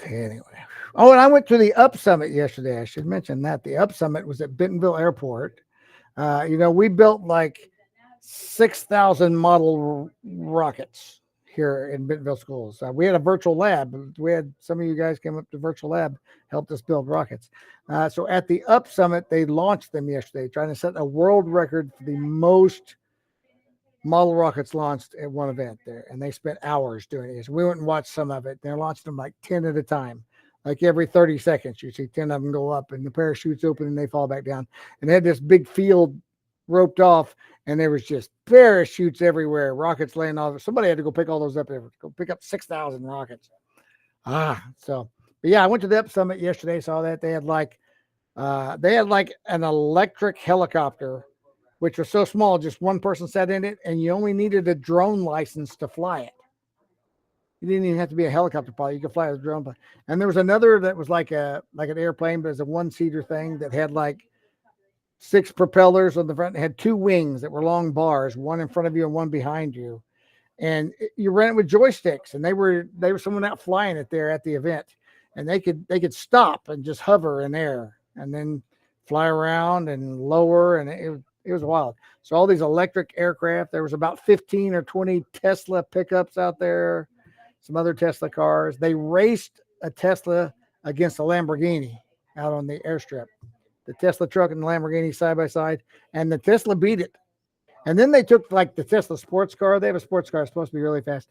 Anyway. Oh, and I went to the Up Summit yesterday. I should mention that. The Up Summit was at Bentonville Airport. We built like 6,000 model rockets here in Bentonville schools. We had a virtual lab. We had some of you guys came up to virtual lab, helped us build rockets. So at the Up Summit, they launched them yesterday, trying to set a world record for the most model rockets launched at one event there. And they spent hours doing it. So we went and watched some of it. They launched them like 10 at a time. Like every 30 seconds, you see 10 of them go up and the parachutes open and they fall back down. And they had this big field roped off and there was just parachutes everywhere, rockets laying off. Somebody had to go pick all those up there, go pick up 6,000 rockets. But yeah, I went to the Up Summit yesterday, saw that. They had like an electric helicopter, which was so small, just one person sat in it and you only needed a drone license to fly it. You didn't even have to be a helicopter pilot. You could fly a drone. And there was another that was like an airplane, but it's a one-seater thing that had like 6 propellers on the front. It had 2 wings that were long bars, one in front of you and one behind you. And you ran it with joysticks, and they were someone out flying it there at the event, and they could stop and just hover in air and then fly around and lower, and it was wild. So all these electric aircraft. There was about 15 or 20 Tesla pickups out there. Some other Tesla cars. They raced a Tesla against a Lamborghini out on the airstrip. The Tesla truck and the Lamborghini side by side, and the Tesla beat it. And then they took like the Tesla sports car. They have a sports car. It's supposed to be really fast.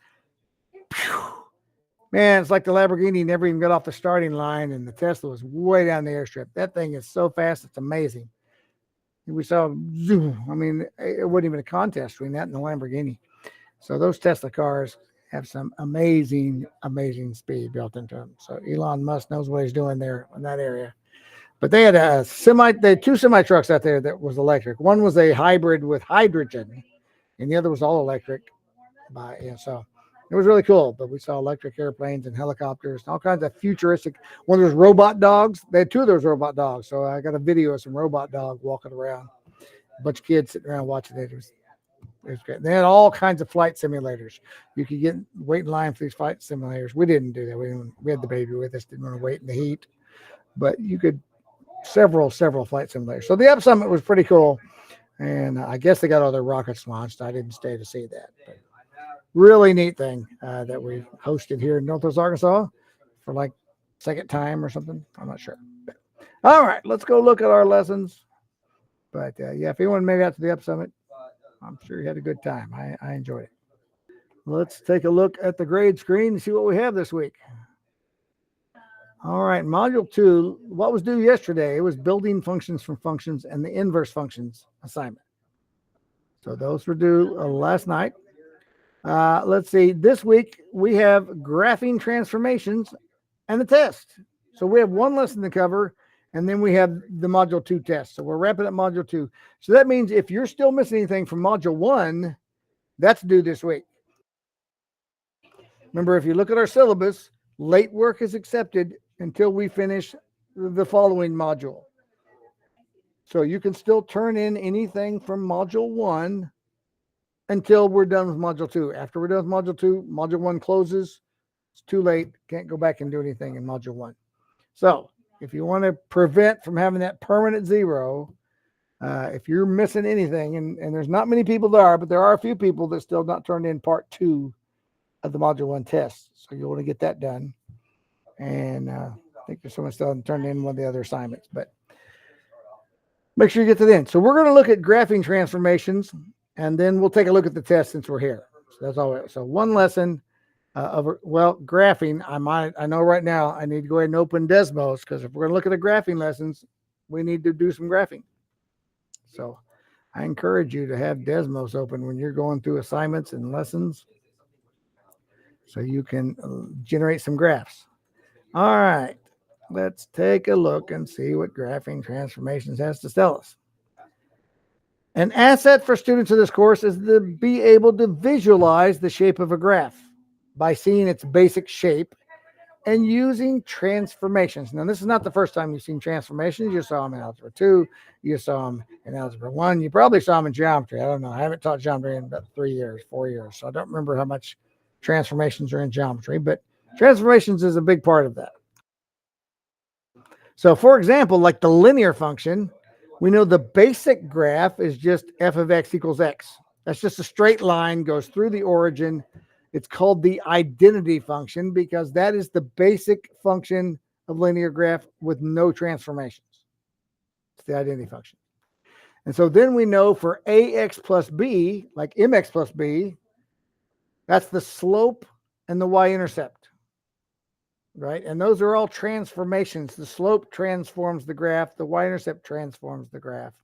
Man, it's like the Lamborghini never even got off the starting line, and the Tesla was way down the airstrip. That thing is so fast. It's amazing. We saw zoom. I mean, it wasn't even a contest between that and the Lamborghini. So those Tesla cars have some amazing, amazing speed built into them. So Elon Musk knows what he's doing there in that area. But they had they had 2 semi trucks out there that was electric. One was a hybrid with hydrogen, and the other was all electric. So it was really cool. But we saw electric airplanes and helicopters, and all kinds of futuristic. One of those robot dogs. They had 2 of those robot dogs. So I got a video of some robot dog walking around. A bunch of kids sitting around watching it. It was great. They had all kinds of flight simulators. You could wait in line for these flight simulators. We didn't do that. We had the baby with us. Didn't want to wait in the heat. But you could several flight simulators. So the Up Summit was pretty cool. And I guess they got all their rockets launched. I didn't stay to see that. But really neat thing that we hosted here in Northwest Arkansas for like second time or something. I'm not sure. But, all right, let's go look at our lessons. But if anyone made it out to the Up Summit, I'm sure you had a good time. I enjoyed it. Let's take a look at the grade screen and see what we have this week. All right, Module 2, what was due yesterday? It was building functions from functions and the inverse functions assignment. So those were due last night. Let's see. This week, we have graphing transformations and the test. So we have one lesson to cover, and then we have the Module 2 test. So we're wrapping up Module 2. So that means if you're still missing anything from Module 1, that's due this week. Remember, if you look at our syllabus, late work is accepted until we finish the following module. So you can still turn in anything from Module 1 until we're done with Module 2. After we're done with Module 2, Module 1 closes. It's too late. Can't go back and do anything in Module 1. So if you want to prevent from having that permanent 0, if you're missing anything, and there's not many people there, but there are a few people that still not turned in Part 2 of the Module 1 test. So you'll want to get that done. And I think there's someone still hasn't turned in one of the other assignments, but make sure you get to the end. So we're going to look at graphing transformations, and then we'll take a look at the test since we're here. So that's all. So one lesson graphing. I know right now I need to go ahead and open Desmos, because if we're going to look at the graphing lessons, we need to do some graphing. So I encourage you to have Desmos open when you're going through assignments and lessons, so you can generate some graphs. All right, let's take a look and see what graphing transformations has to tell us. An asset for students of this course is to be able to visualize the shape of a graph by seeing its basic shape and using transformations. Now, this is not the first time you've seen transformations. You saw them in Algebra 2. You saw them in Algebra 1. You probably saw them in geometry. I don't know. I haven't taught geometry in about 4 years. So I don't remember how much transformations are in geometry, but transformations is a big part of that. So for example, like the linear function, we know the basic graph is just f of x equals x. That's just a straight line, goes through the origin. It's called the identity function because that is the basic function of linear graph with no transformations. It's the identity function. And so then we know for ax plus b, like mx plus b, that's the slope and the y-intercept, right? And those are all transformations. The slope transforms the graph. The y-intercept transforms the graph.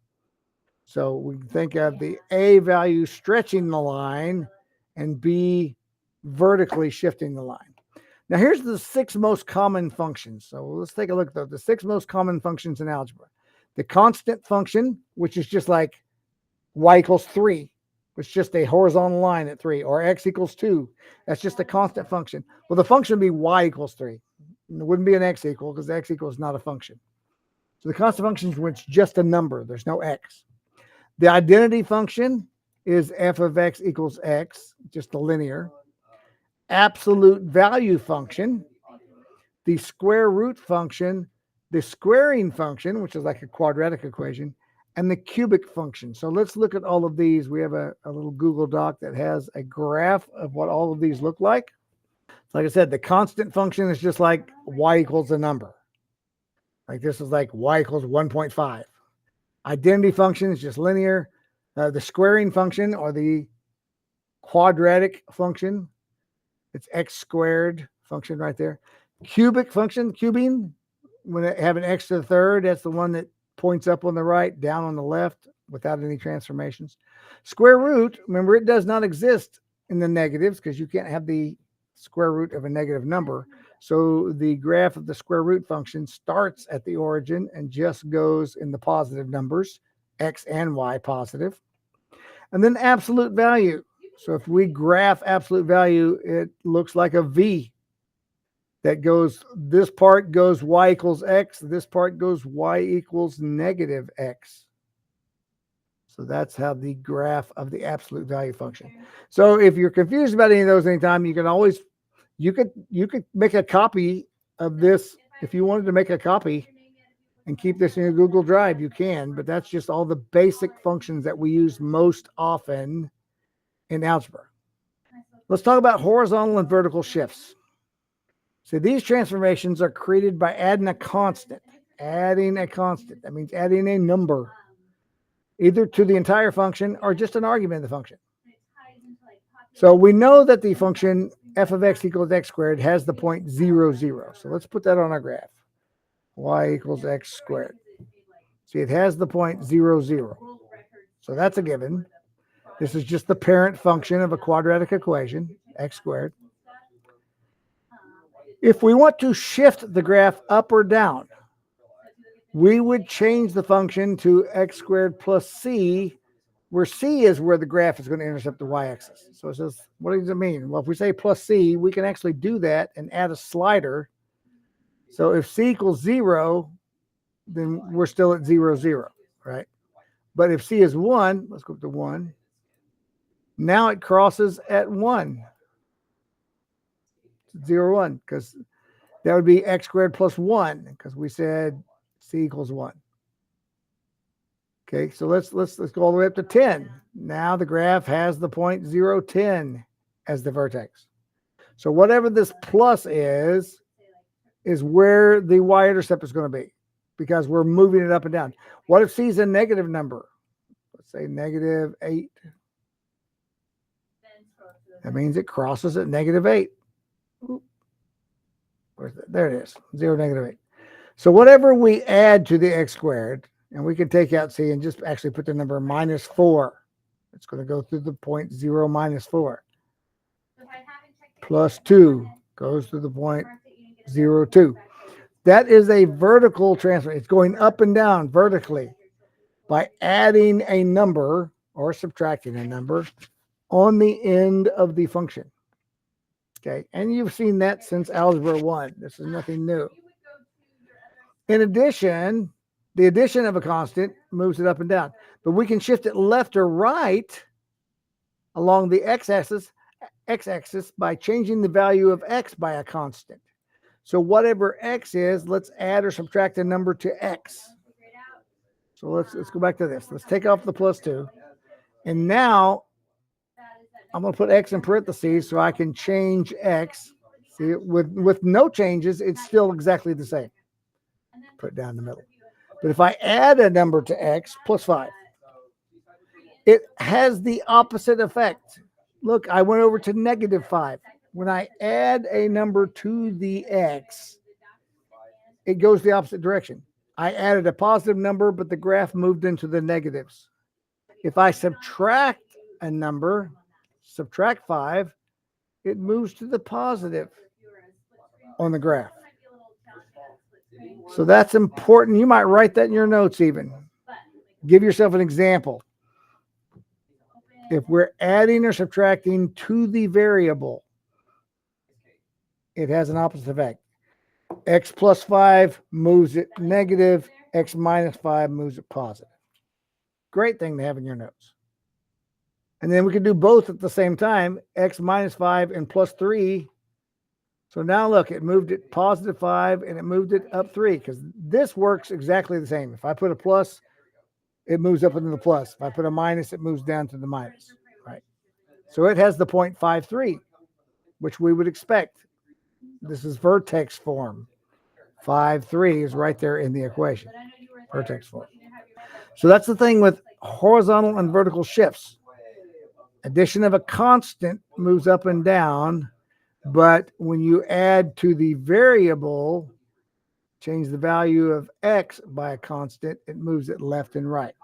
So we think of the a value stretching the line and b vertically shifting the line. Now here's the 6 most common functions. So let's take a look at the 6 most common functions in algebra. The constant function, which is just like y equals 3. It's just a horizontal line at 3, or x equals 2. That's just a constant function. Well, the function would be y equals 3. It wouldn't be an x equal because x equal is not a function. So the constant function is just a number. There's no x. The identity function is f of x equals x, just a linear. Absolute value function, the square root function, the squaring function, which is like a quadratic equation, and the cubic function. So let's look at all of these. We have a little Google Doc that has a graph of what all of these look like. Like I said, the constant function is just like y equals a number. Like this is like y equals 1.5. Identity function is just linear. The squaring function or the quadratic function, it's x squared function right there. Cubic function, cubing, when it have an x to the third, that's the one that points up on the right, down on the left without any transformations. Square root, remember, it does not exist in the negatives because you can't have the square root of a negative number. So the graph of the square root function starts at the origin and just goes in the positive numbers, x and y positive. And then absolute value. So if we graph absolute value, it looks like a V that goes, this part goes y equals x, this part goes y equals negative x. So that's how the graph of the absolute value function. So if you're confused about any of those anytime, you can always, you could make a copy of this. If you wanted to make a copy and keep this in your Google Drive, you can, but that's just all the basic functions that we use most often in algebra. Let's talk about horizontal and vertical shifts. So these transformations are created by adding a constant. Adding a constant. That means adding a number, either to the entire function or just an argument of the function. So we know that the function f of x equals x squared has the point 0, 0. So let's put that on our graph. Y equals x squared. See, it has the point 0, 0. So that's a given. This is just the parent function of a quadratic equation, x squared. If we want to shift the graph up or down, we would change the function to x squared plus c, where c is where the graph is going to intercept the y-axis. So it says, what does it mean? Well, if we say plus c, we can actually do that and add a slider. So if c equals 0, then we're still at 0, 0, right? But if c is 1, let's go up to 1. Now it crosses at 1. 0, 1, because that would be x squared plus 1, because we said c equals 1. Okay, so let's go all the way up to 10. Now the graph has the point 0, 10 as the vertex. So whatever this plus is where the y-intercept is going to be, because we're moving it up and down. What if c is a negative number? Let's say negative 8. That means it crosses at negative 8. There it is, 0, negative 8. So whatever we add to the x squared, and we can take out c and just actually put the number minus 4. It's going to go through the point 0, minus 4. Plus 2 goes through the point 0, 2. That is a vertical transfer. It's going up and down vertically by adding a number or subtracting a number on the end of the function. Okay, and you've seen that since Algebra 1. This is nothing new. In addition, the addition of a constant moves it up and down, but we can shift it left or right along the x-axis by changing the value of x by a constant. So whatever x is, let's add or subtract a number to x. So let's go back to this. Let's take off the plus 2. And now I'm going to put x in parentheses so I can change x. See, with no changes, it's still exactly the same. Put it down in the middle. But if I add a number to x plus 5, it has the opposite effect. Look, I went over to negative 5. When I add a number to the x, it goes the opposite direction. I added a positive number, but the graph moved into the negatives. If I subtract a number, subtract 5, it moves to the positive on the graph. So that's important. You might write that in your notes even. Give yourself an example. If we're adding or subtracting to the variable, it has an opposite effect. X plus 5 moves it negative. X minus 5 moves it positive. Great thing to have in your notes. And then we can do both at the same time. X minus 5 and plus 3. So now look, it moved it positive 5 and it moved it up 3 because this works exactly the same. If I put a plus, it moves up into the plus. If I put a minus, it moves down to the minus. Right. So it has the 0.53, which we would expect. This is vertex form. 5,3 is right there in the equation. Vertex form. So that's the thing with horizontal and vertical shifts. Addition of a constant moves up and down, but when you add to the variable, change the value of x by a constant, it moves it left and right.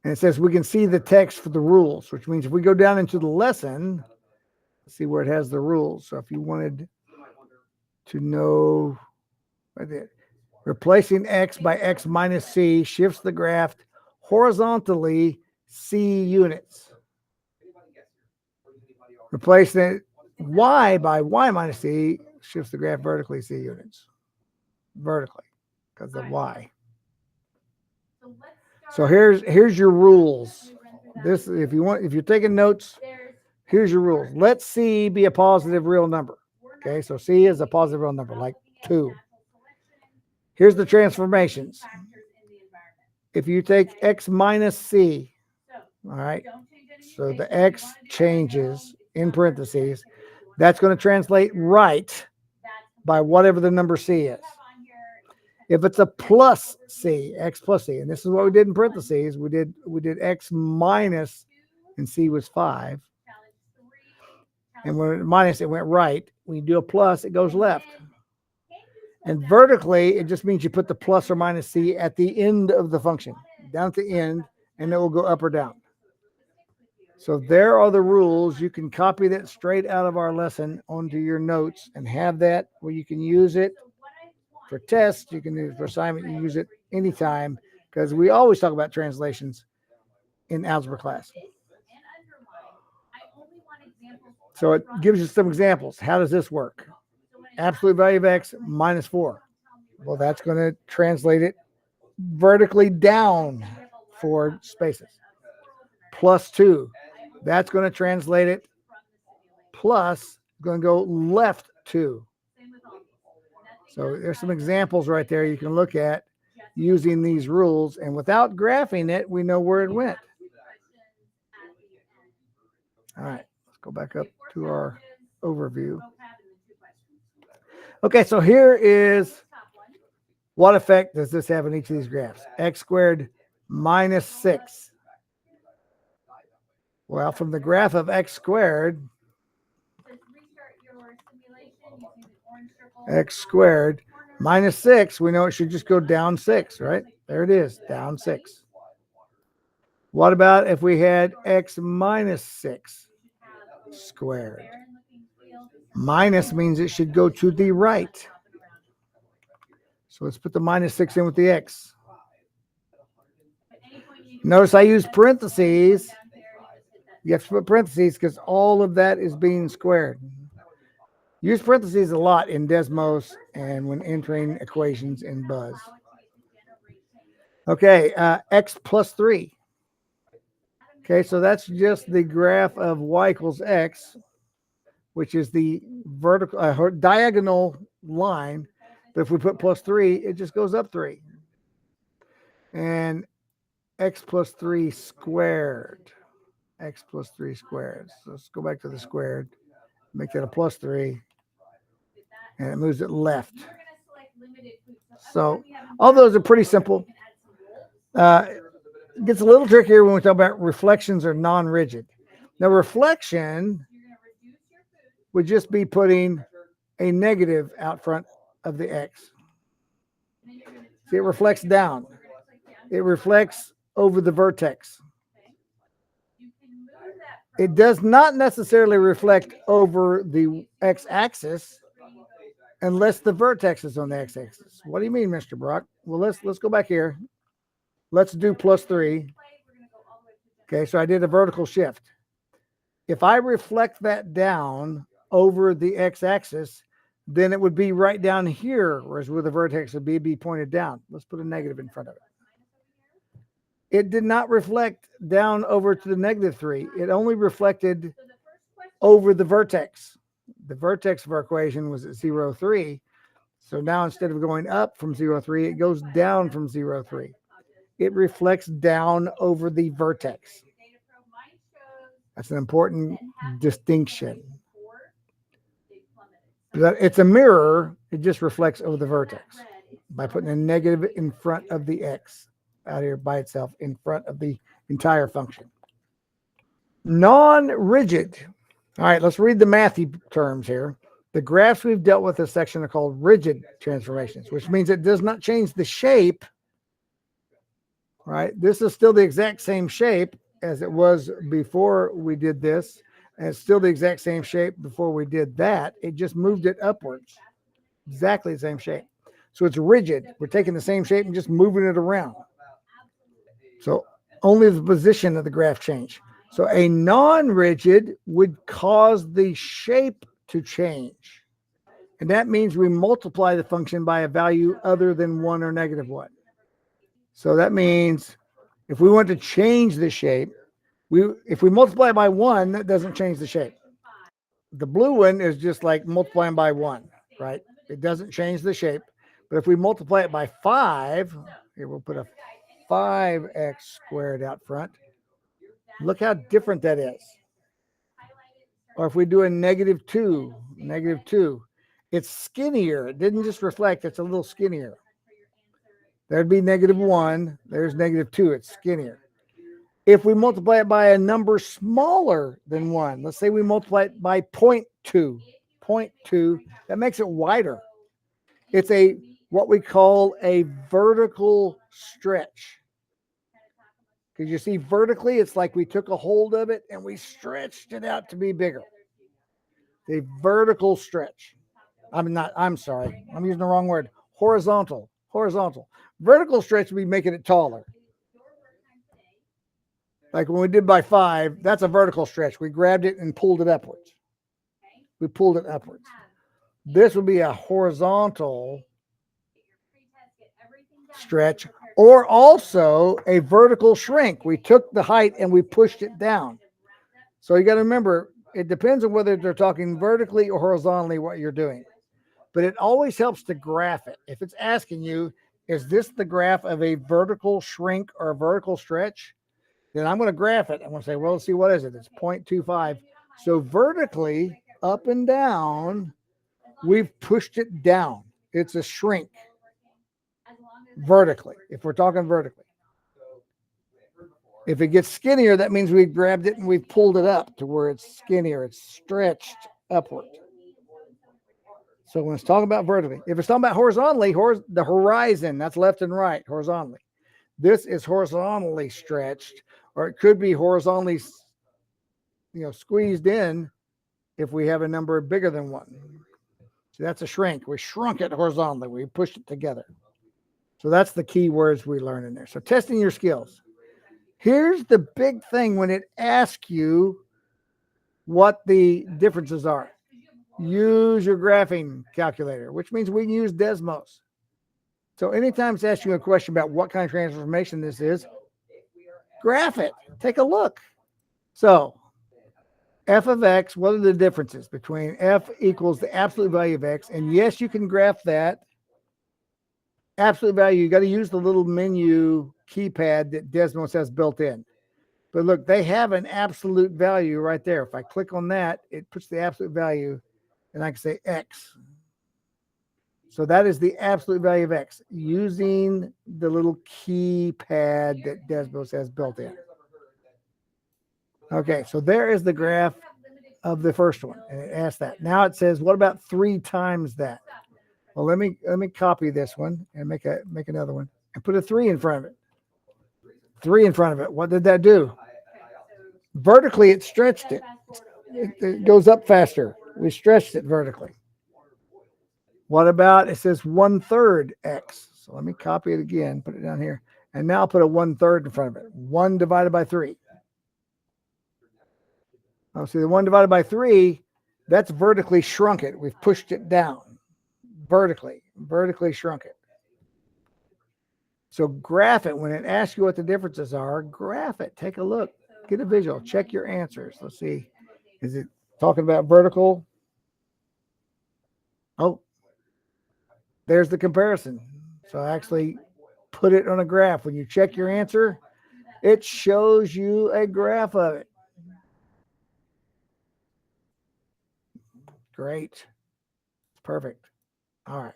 And it says we can see the text for the rules, which means if we go down into the lesson, see where it has the rules. So if you wanted to know right there, replacing x by x minus c shifts the graph horizontally c units. Replacing y by y minus c shifts the graph vertically c units. Vertically, because of y. So here's your rules. This, if you're taking notes, here's your rules. Let c be a positive real number. Okay, so c is a positive real number, like 2. Here's the transformations. If you take x minus c, all right, so the x changes in parentheses, that's going to translate right by whatever the number c is. If it's a plus c, x plus c, and this is what we did in parentheses, we did x minus, and c was 5. And when minus, it went right. When you do a plus, it goes left. And vertically, it just means you put the plus or minus c at the end of the function, down at the end, and it will go up or down. So there are the rules. You can copy that straight out of our lesson onto your notes and have that where you can use it for tests. You can use it for assignment. You use it anytime because we always talk about translations in algebra class. So it gives you some examples. How does this work? Absolute value of x minus 4. Well, that's going to translate it vertically down 4 spaces. Plus 2. That's going to translate it plus, going to go left 2. So there's some examples right there you can look at using these rules. And without graphing it, we know where it went. All right, let's go back up to our overview. Okay, so here is what effect does this have on each of these graphs? X squared minus 6. Well, from the graph of x squared, x squared minus 6, we know it should just go down 6, right? There it is, down 6. What about if we had x minus 6 squared? Minus means it should go to the right. So let's put the minus 6 in with the x. Notice I use parentheses. You have to put parentheses because all of that is being squared. Use parentheses a lot in Desmos and when entering equations in Buzz. Okay, x plus 3. Okay, so that's just the graph of y equals x. which is the vertical diagonal line. But if we put plus 3, it just goes up 3. And x plus 3 squared. X plus 3 squared. So let's go back to the squared. Make that a plus 3. And it moves it left. So all those are pretty simple. It gets a little trickier when we talk about reflections or non-rigid. Now, reflection would just be putting a negative out front of the x. See, it reflects down. It reflects over the vertex. It does not necessarily reflect over the x-axis unless the vertex is on the x-axis. What do you mean, Mr. Brock? Well, let's go back here. Let's do plus 3. Okay, so I did a vertical shift. If I reflect that down over the x-axis, then it would be right down here, whereas where the vertex would be pointed down. Let's put a negative in front of it. It did not reflect down over to the negative 3. It only reflected over the vertex. The vertex of our equation was at 0, 3. So now instead of going up from 0, 3, it goes down from 0, 3. It reflects down over the vertex. That's an important distinction. It's a mirror. It just reflects over the vertex by putting a negative in front of the x out here by itself in front of the entire function. Non-rigid. All right, let's read the mathy terms here. The graphs we've dealt with this section are called rigid transformations, which means it does not change the shape. Right? This is still the exact same shape as it was before we did this. And it's still the exact same shape before we did that. It just moved it upwards. Exactly the same shape. So it's rigid. We're taking the same shape and just moving it around. So only the position of the graph change. So a non-rigid would cause the shape to change. And that means we multiply the function by a value other than 1 or negative 1. So that means if we want to change the shape, if we multiply by 1, that doesn't change the shape. The blue one is just like multiplying by 1, right? It doesn't change the shape. But if we multiply it by 5, here we'll put a 5x squared out front. Look how different that is. Or if we do a negative 2, it's skinnier. It didn't just reflect, it's a little skinnier. There'd be negative 1. There's negative 2. It's skinnier. If we multiply it by a number smaller than 1, let's say we multiply it by 0.2, that makes it wider. It's what we call a vertical stretch. Because you see, vertically, it's like we took a hold of it and we stretched it out to be bigger. The vertical stretch. I'm sorry. I'm using the wrong word. Horizontal. Vertical stretch would be making it taller. Like when we did by 5, that's a vertical stretch. We grabbed it and pulled it upwards. This would be a horizontal stretch, or also a vertical shrink. We took the height and we pushed it down. So you got to remember, it depends on whether they're talking vertically or horizontally what you're doing. But it always helps to graph it. If it's asking you, is this the graph of a vertical shrink or a vertical stretch? Then I'm going to graph it. I'm going to say, well, let's see, what is it? It's 0.25. So vertically, up and down, we've pushed it down. It's a shrink. Vertically, if we're talking vertically. If it gets skinnier, that means we grabbed it and we pulled it up to where it's skinnier. It's stretched upward. So when it's talking about vertically, if it's talking about horizontally, the horizon, that's left and right, horizontally. This is horizontally stretched, or it could be horizontally, squeezed in if we have a number bigger than 1. So that's a shrink. We shrunk it horizontally. We pushed it together. So that's the key words we learn in there. So testing your skills. Here's the big thing when it asks you what the differences are. Use your graphing calculator, which means we can use Desmos. So anytime it's asking you a question about what kind of transformation this is, graph it. Take a look. So f of x, what are the differences between f equals the absolute value of x? And yes, you can graph that. Absolute value, you got to use the little menu keypad that Desmos has built in. But look, they have an absolute value right there. If I click on that, it puts the absolute value, and I can say x. So that is the absolute value of x using the little keypad that Desmos has built in. Okay, so there is the graph of the first one, and it asks that. Now it says, what about 3 times that? Well, let me copy this one and make another one and put a 3 in front of it. 3 in front of it. What did that do? Vertically, it stretched it. It goes up faster. We stretched it vertically. What about, it says 1/3 x. So let me copy it again, put it down here. And now I'll put a 1/3 in front of it. 1 divided by 3. Oh, see, the 1 divided by 3, that's vertically shrunk it. We've pushed it down. Vertically shrunk it. So graph it. When it asks you what the differences are, graph it. Take a look. Get a visual. Check your answers. Let's see. Is it talking about vertical? Oh, there's the comparison. So I actually put it on a graph. When you check your answer, it shows you a graph of it. Great. It's perfect. All right.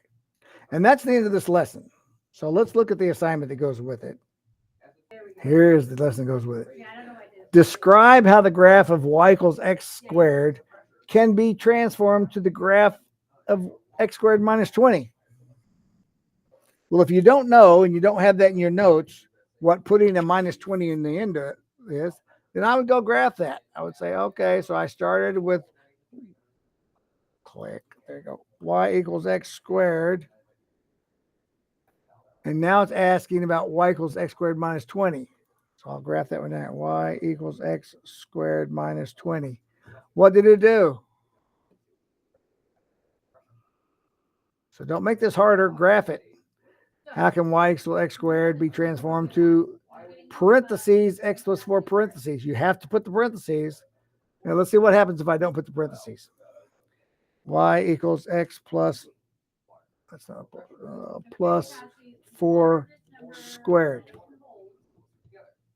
And that's the end of this lesson. So let's look at the assignment that goes with it. Here's the lesson that goes with it. Describe how the graph of y equals x squared can be transformed to the graph of x squared minus 20. Well, if you don't know and you don't have that in your notes, what putting a minus 20 in the end of it is, then I would go graph that. I would say, okay, so I started with, click, there you go, y equals x squared. And now it's asking about y equals x squared minus 20. So I'll graph that one down. Y equals x squared minus 20. What did it do? So don't make this harder. Graph it. How can y equals x squared be transformed to parentheses x plus 4 parentheses? You have to put the parentheses. Now let's see what happens if I don't put the parentheses. Y equals x plus, that's not plus 4 squared.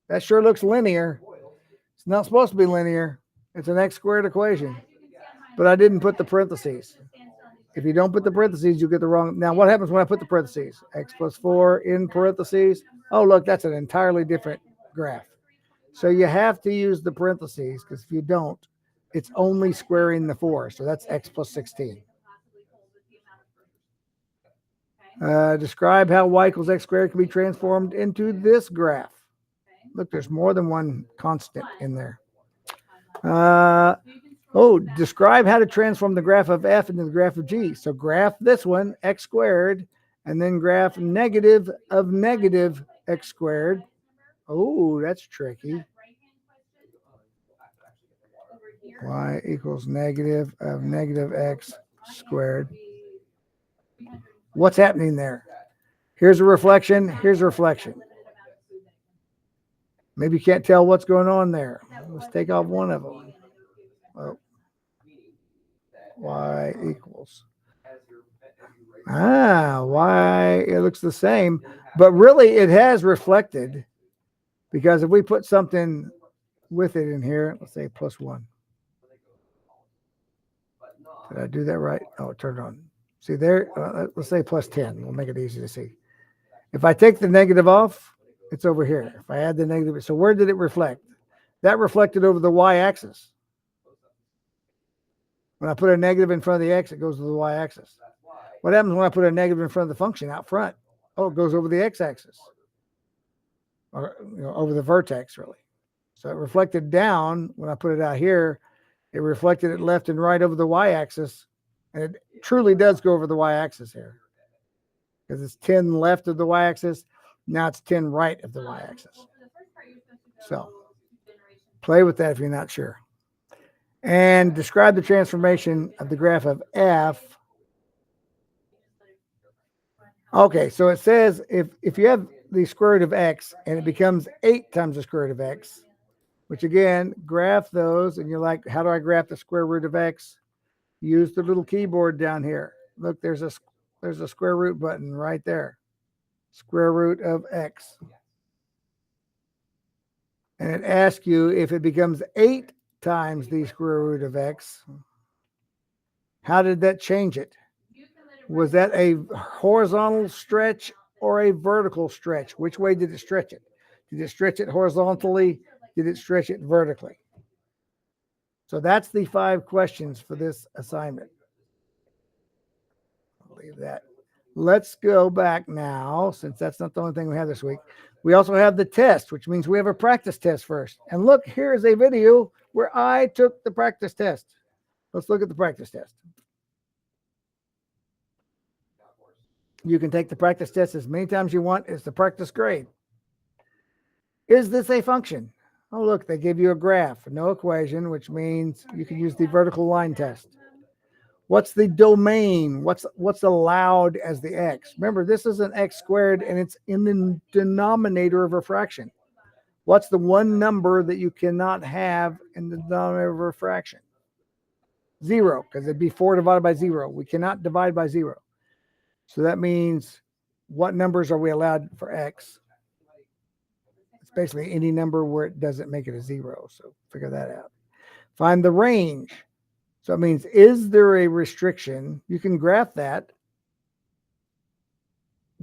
That sure looks linear. It's not supposed to be linear. It's an x squared equation. But I didn't put the parentheses. If you don't put the parentheses, you get the wrong. Now, what happens when I put the parentheses? X plus 4 in parentheses. Oh, look, that's an entirely different graph. So you have to use the parentheses, because if you don't, it's only squaring the 4. So that's x plus 16. Describe how y equals x squared can be transformed into this graph. Look, there's more than one constant in there. Describe how to transform the graph of f into the graph of g. So graph this one, x squared, and then graph negative of negative x squared. Oh, that's tricky. Y equals negative of negative x squared. What's happening there? Here's a reflection. Here's a reflection. Maybe you can't tell what's going on there. Let's take off one of them. Oh. Y equals. Y, it looks the same, but really it has reflected, because if we put something with it in here, let's say plus 1. Did I do that right? Oh, it turned on. See there, let's say plus 10. We'll make it easy to see. If I take the negative off, it's over here. If I add the negative, so where did it reflect? That reflected over the y-axis. When I put a negative in front of the x, it goes to the y-axis. What happens when I put a negative in front of the function out front? Oh, it goes over the x-axis, or over the vertex, really. So it reflected down. When I put it out here, it reflected it left and right over the y-axis, and it truly does go over the y-axis here, because it's 10 left of the y-axis. Now it's 10 right of the y-axis. So play with that if you're not sure. And describe the transformation of the graph of f. Okay, so it says if you have the square root of x and it becomes 8 times the square root of x, which again, graph those. And you're like, how do I graph the square root of x? Use the little keyboard down here. Look, there's a square root button right there. Square root of x. And it asks you if it becomes 8 times the square root of x, how did that change it? Was that a horizontal stretch or a vertical stretch? Which way did it stretch it? Did it stretch it horizontally? Did it stretch it vertically? So that's the 5 questions for this assignment. I'll leave that. Let's go back now, since that's not the only thing we have this week. We also have the test, which means we have a practice test first. And look, here's a video where I took the practice test. Let's look at the practice test. You can take the practice test as many times you want. It's the practice grade. Is this a function? Oh, look, they give you a graph, no equation, which means you can use the vertical line test. What's the domain? What's allowed as the x? Remember, this is an x squared, and it's in the denominator of a fraction. What's the one number that you cannot have in the denominator of a fraction? 0, because it'd be 4 divided by 0. We cannot divide by 0. So that means what numbers are we allowed for x? It's basically any number where it doesn't make it a 0. So figure that out. Find the range. So it means, is there a restriction? You can graph that.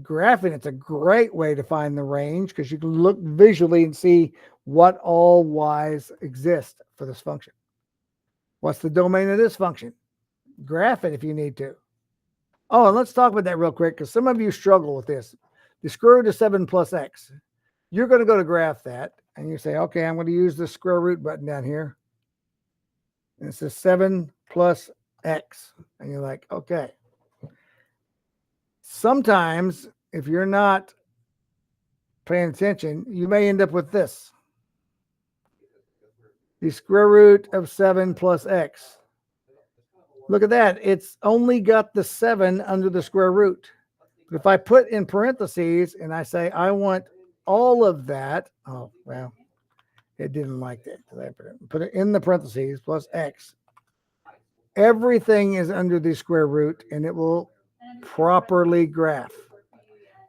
Graphing, it's a great way to find the range because you can look visually and see what all y's exist for this function. What's the domain of this function? Graph it if you need to. Oh, and let's talk about that real quick because some of you struggle with this. The square root of 7 plus x. You're going to go to graph that, and you say, okay, I'm going to use the square root button down here. And it says 7 plus x. And you're like, okay. Sometimes, if you're not paying attention, you may end up with this. The square root of 7 plus x. Look at that. It's only got the 7 under the square root. But if I put in parentheses and I say I want all of that, oh, well, it didn't like that. I put it in the parentheses plus x. Everything is under the square root, and it will properly graph.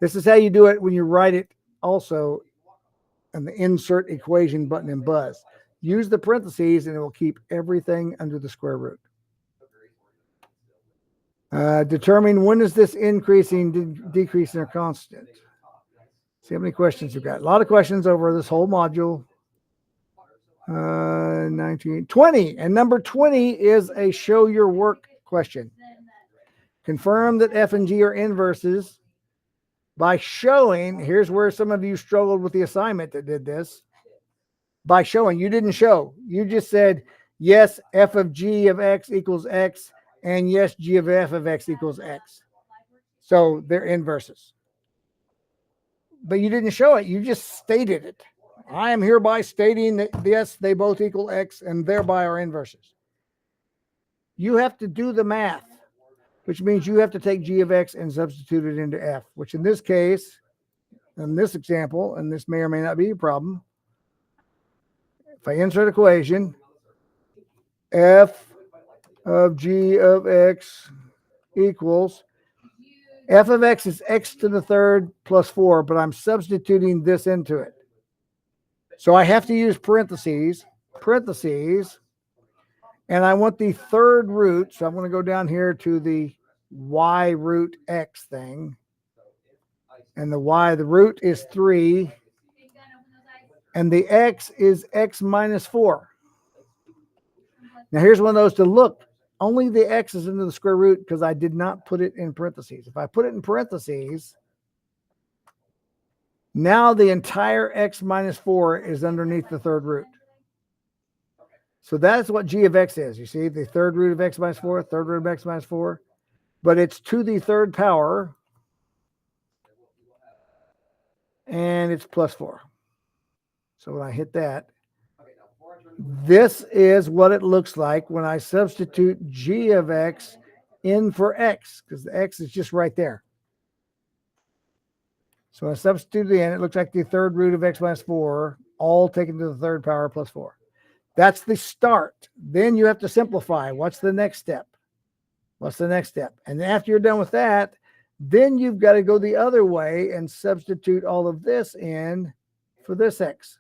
This is how you do it when you write it also in the insert equation button in Buzz. Use the parentheses, and it will keep everything under the square root. Determine when is this increasing, decreasing, or constant. See how many questions you've got. A lot of questions over this whole module. 19, 20. And number 20 is a show your work question. Confirm that f and g are inverses by showing, here's where some of you struggled with the assignment that did this. By showing, you didn't show. You just said, yes, f of g of x equals x, and yes, g of f of x equals x. So they're inverses. But you didn't show it. You just stated it. I am hereby stating that, yes, they both equal x and thereby are inverses. You have to do the math, which means you have to take g of x and substitute it into f, which in this case, in this example, and this may or may not be a problem, if I insert equation, f of g of x equals, f of x is x to the third plus 4, but I'm substituting this into it. So I have to use parentheses, and I want the third root. So I'm going to go down here to the y root x thing. And the root is 3. And the x is x minus 4. Now here's one of those to look. Only the x is into the square root because I did not put it in parentheses. If I put it in parentheses, now the entire x minus 4 is underneath the third root. So that's what g of x is. You see, the third root of x minus 4, third root of x minus 4. But it's to the third power. And it's plus 4. So when I hit that, this is what it looks like when I substitute g of x in for x, because the x is just right there. So I substitute it in. It looks like the third root of x minus 4 all taken to the third power plus 4. That's the start. Then you have to simplify. What's the next step? What's the next step? And after you're done with that, then you've got to go the other way and substitute all of this in for this x,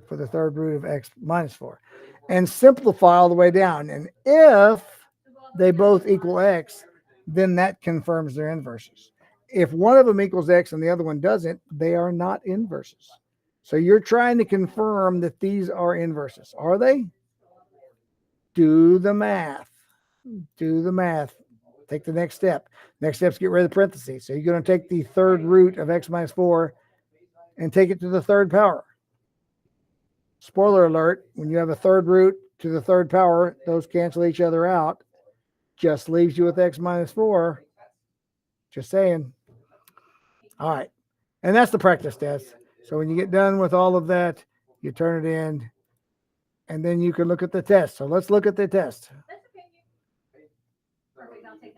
for the third root of x minus 4, and simplify all the way down. And if they both equal x, then that confirms their inverses. If one of them equals x and the other one doesn't, they are not inverses. So you're trying to confirm that these are inverses. Are they? Do the math. Do the math. Take the next step. Next step is get rid of the parentheses. So you're going to take the third root of x minus 4 and take it to the third power. Spoiler alert, when you have a third root to the third power, those cancel each other out. Just leaves you with x minus 4. Just saying. All right. And that's the practice test. So when you get done with all of that, you turn it in, and then you can look at the test. So let's look at the test.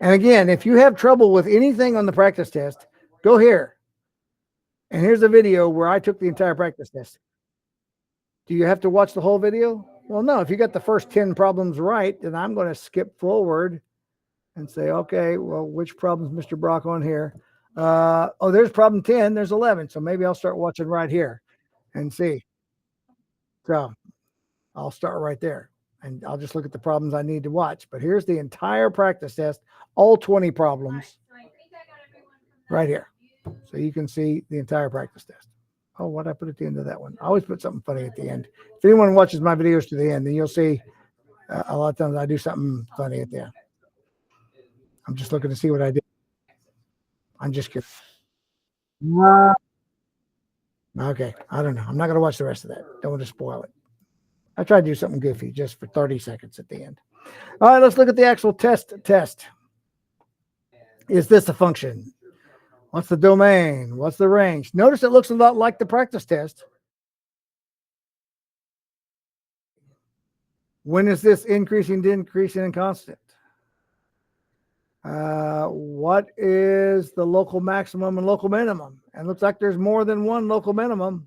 And again, if you have trouble with anything on the practice test, go here. And here's a video where I took the entire practice test. Do you have to watch the whole video? Well, no. If you got the first 10 problems right, then I'm going to skip forward and say, okay, well, which problem's Mr. Brock on here? Oh, there's problem 10. There's 11. So maybe I'll start watching right here and see. So I'll start right there, and I'll just look at the problems I need to watch. But here's the entire practice test, all 20 problems right here. So you can see the entire practice test. Oh, what I put at the end of that one? I always put something funny at the end. If anyone watches my videos to the end, then you'll see a lot of times I do something funny at the end. I'm just looking to see what I did. I'm just kidding. Okay, I don't know. I'm not going to watch the rest of that. Don't want to spoil it. I tried to do something goofy just for 30 seconds at the end. All right, let's look at the actual test. Is this a function? What's the domain? What's the range? Notice it looks a lot like the practice test. When is this increasing, decreasing, and constant? What is the local maximum and local minimum? And looks like there's more than one local minimum.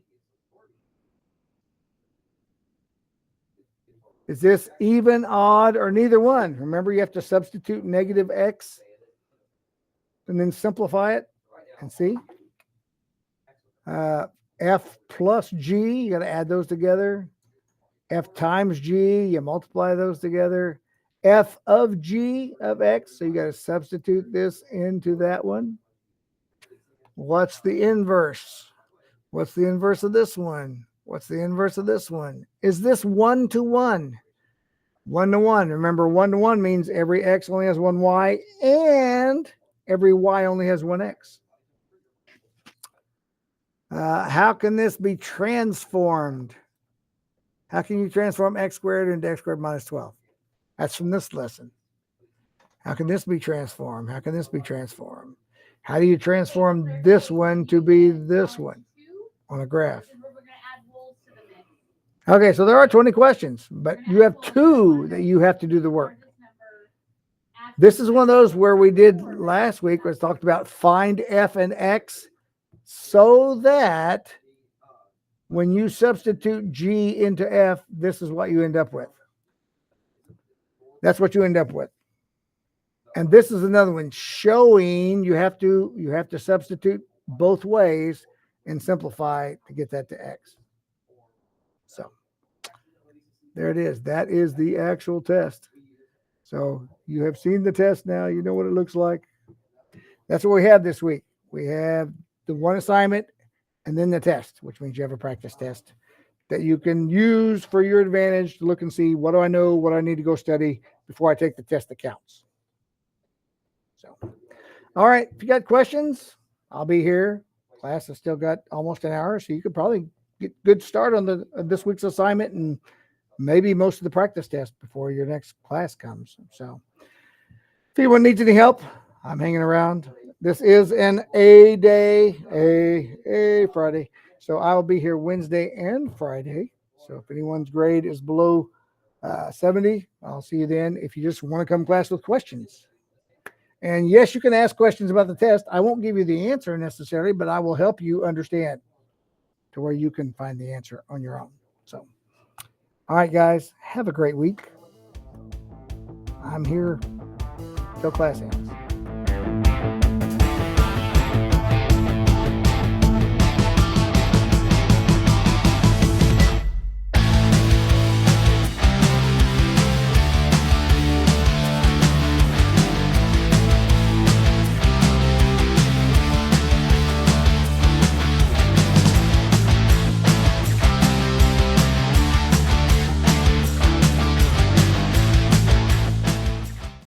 Is this even, odd, or neither one? Remember, you have to substitute negative x and then simplify it and see. F plus g, you got to add those together. F times g, you multiply those together. F of g of x, so you got to substitute this into that one. What's the inverse? What's the inverse of this one? What's the inverse of this one? Is this 1 to 1? 1 to 1. Remember, 1 to 1 means every x only has one y and every y only has one x. How can this be transformed? How can you transform x squared into x squared minus 12? That's from this lesson. How can this be transformed? How can this be transformed? How do you transform this one to be this one on a graph? Okay, so there are 20 questions, but you have 2 that you have to do the work. This is one of those where we did last week, where it's talked about find f and x so that when you substitute g into f, this is what you end up with. That's what you end up with. And this is another one showing you have to substitute both ways and simplify to get that to x. So there it is. That is the actual test. So you have seen the test now. You know what it looks like. That's what we have this week. We have the one assignment and then the test, which means you have a practice test that you can use for your advantage to look and see, what do I know, what I need to go study before I take the test that counts. So, all right, if you got questions, I'll be here. Class has still got almost an hour, so you could probably get a good start on this week's assignment and maybe most of the practice test before your next class comes. So if anyone needs any help, I'm hanging around. This is an A day, a Friday. So I'll be here Wednesday and Friday. So if anyone's grade is below 70, I'll see you then if you just want to come to class with questions. And yes, you can ask questions about the test. I won't give you the answer necessarily, but I will help you understand. to where you can find the answer on your own. So, all right, guys, have a great week. I'm here till class ends.